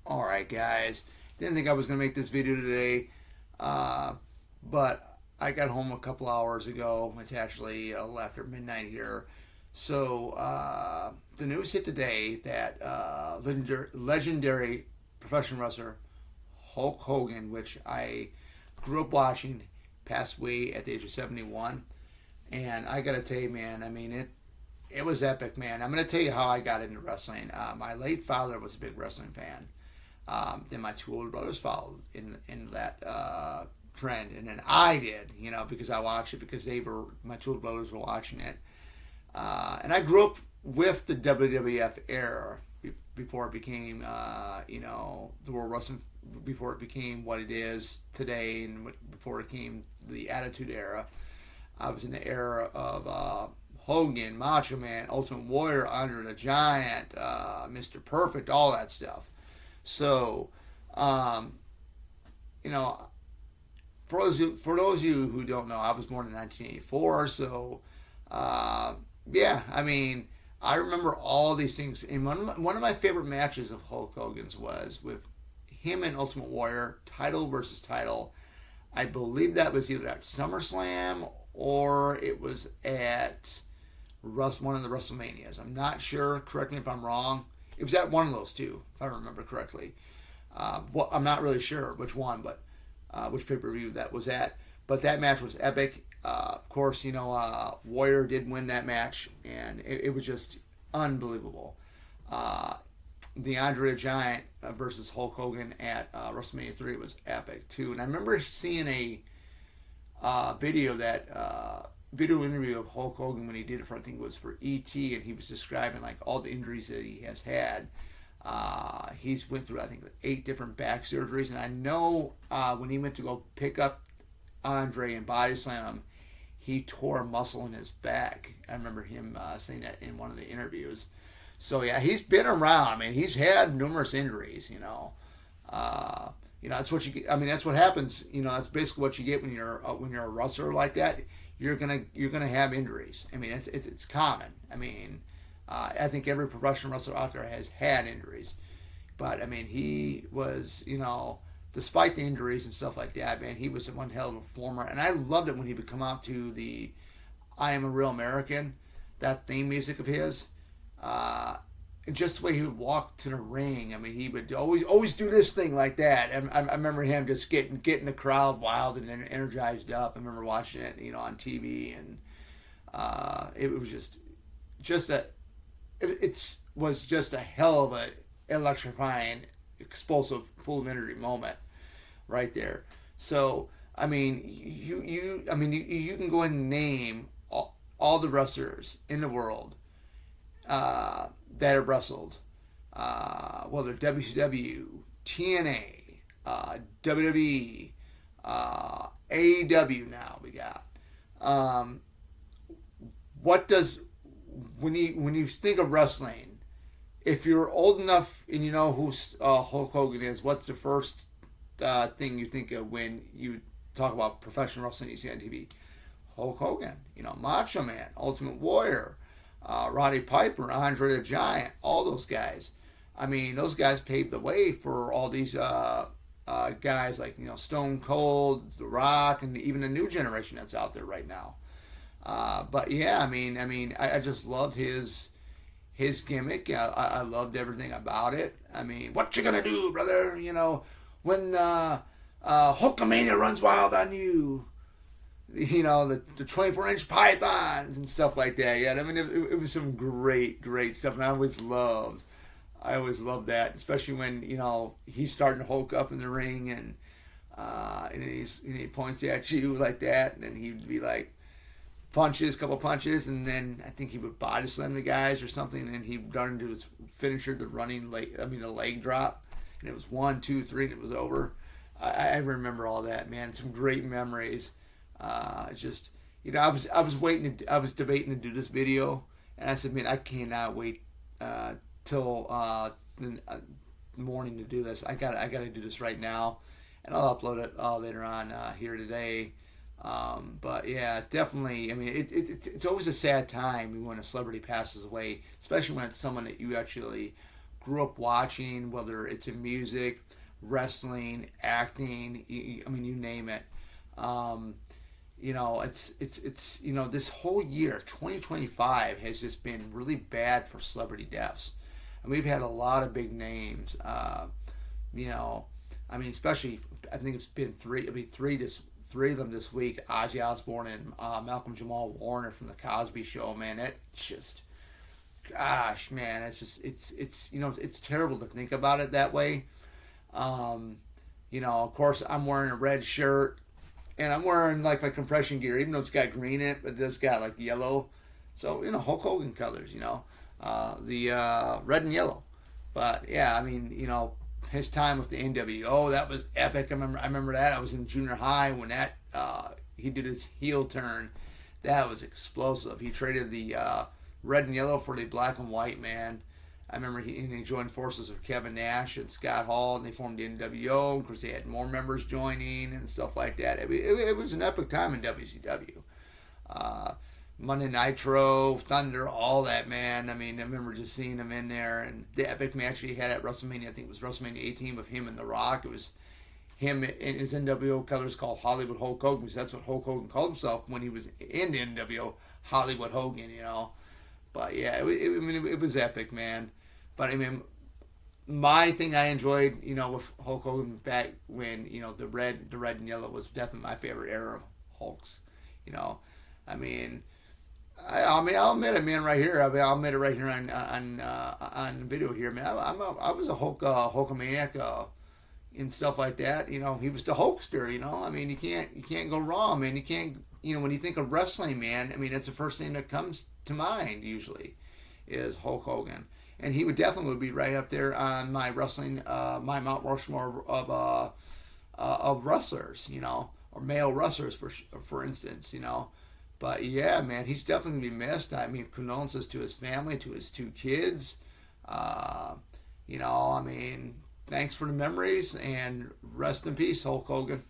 Alright, guys. Didn't think I was going to make this video today, but I got home a couple hours ago. It's actually a little after midnight here. So, the news hit today that legendary professional wrestler Hulk Hogan, which I grew up watching, passed away at the age of 71. And I got to tell you, man, I mean, it was epic, man. I'm going to tell you how I got into wrestling. My late father was a big wrestling fan. Then my two older brothers followed in that trend, and then I did, because I watched it because my two older brothers were watching it, and I grew up with the WWF era before it became, the World Wrestling, before it became what it is today, and before it became the Attitude Era. I was in the era of Hogan, Macho Man, Ultimate Warrior, Andre the Giant, Mr. Perfect, all that stuff. So, for those of you who don't know, I was born in 1984. So, yeah, I mean, I remember all these things. And one of my favorite matches of Hulk Hogan's was with him and Ultimate Warrior, title versus title. I believe that was either at SummerSlam or it was at one of the WrestleManias. I'm not sure. Correct me if I'm wrong. It was at one of those two, if I remember correctly. I'm not really sure which one, but which pay-per-view that was at. But that match was epic. Of course, Warrior did win that match, and it was just unbelievable. The Andre the Giant versus Hulk Hogan at WrestleMania 3 was epic, too. And I remember seeing a video interview of Hulk Hogan when he did it for, I think it was for E.T., and he was describing like all the injuries that he has had. He's went through, I think, 8 different back surgeries, and I know when he went to go pick up Andre and body slam him, he tore a muscle in his back. I remember him saying that in one of the interviews. So yeah, he's been around. I mean, he's had numerous injuries. That's what you get. I mean, that's what happens. That's basically what you get when you're a wrestler like that. You're gonna have injuries. I mean, it's common. I mean, I think every professional wrestler out there has had injuries, but I mean, he was, despite the injuries and stuff like that, man, he was one hell of a performer, and I loved it when he would come out to the "I Am a Real American," that theme music of his. And just the way he would walk to the ring, I mean, he would always do this thing like that. And I remember him just getting the crowd wild and then energized up. I remember watching it, on TV, and it was it was just a hell of a electrifying, explosive, full of energy moment right there. So I mean, you can go ahead and name all the wrestlers in the world that have wrestled, whether WCW, TNA, WWE, AEW. Now we got. When you think of wrestling, if you're old enough and you know who Hulk Hogan is, what's the first thing you think of when you talk about professional wrestling you see on TV? Hulk Hogan, Macho Man, Ultimate Warrior, Roddy Piper, Andre the Giant, all those guys. I mean, those guys paved the way for all these guys like Stone Cold, The Rock, and even the new generation that's out there right now. But yeah, I just loved his gimmick. I loved everything about it. I mean, what you gonna do, brother? When Hulkamania runs wild on you. The 24-inch pythons and stuff like that. Yeah, I mean, it was some great stuff, and I always loved that, especially when he's starting to Hulk up in the ring, and he points at you like that, and then he'd be like couple punches, and then I think he would body slam the guys or something, and then he'd run into his finisher, the leg drop, and it was 1, 2, 3, and it was over. I remember all that, man. Some great memories. I was debating to do this video, and I said, man, I cannot wait till the morning to do this. I gotta do this right now, and I'll upload it later on here today. But yeah, definitely. I mean, it's always a sad time when a celebrity passes away, especially when it's someone that you actually grew up watching, whether it's in music, wrestling, acting, I mean, you name it. Um, this whole year, 2025, has just been really bad for celebrity deaths. And we've had a lot of big names. You know, I mean, especially, I think it's been three. I mean, three of them this week. Ozzy Osbourne and Malcolm Jamal Warner from the Cosby Show. Man, that just, gosh, man, it's terrible to think about it that way. Um, of course, I'm wearing a red shirt, and I'm wearing like my compression gear, even though it's got green in it, but it's got like yellow. So Hulk Hogan colors. The red and yellow. But yeah, I mean, his time with the NWO, that was epic. I remember that. I was in junior high when that he did his heel turn. That was explosive. He traded the red and yellow for the black and white, man. I remember he joined forces with Kevin Nash and Scott Hall, and they formed the NWO. Of course, they had more members joining and stuff like that. It was an epic time in WCW. Monday Nitro, Thunder, all that, man. I mean, I remember just seeing him in there, and the epic match he had at WrestleMania, I think it was WrestleMania 18 with him and The Rock. It was him in his NWO colors called Hollywood Hulk Hogan, because that's what Hulk Hogan called himself when he was in the NWO, Hollywood Hogan. But yeah, it was epic, man. But I mean, my thing I enjoyed, with Hulk Hogan back when, the red and yellow was definitely my favorite era of Hulk's. I mean, I'll admit it, man, right here. I'll admit it right here on video here, man. I was a Hulkamaniac, and stuff like that. He was the Hulkster. I mean, you can't go wrong, man. You can't. When you think of wrestling, man, I mean, that's the first thing that comes to mind usually, is Hulk Hogan, and he would definitely be right up there on my wrestling, my Mount Rushmore of wrestlers, or male wrestlers for instance. But yeah, man, he's definitely gonna be missed. I mean, condolences to his family, to his two kids. I mean, thanks for the memories, and rest in peace, Hulk Hogan.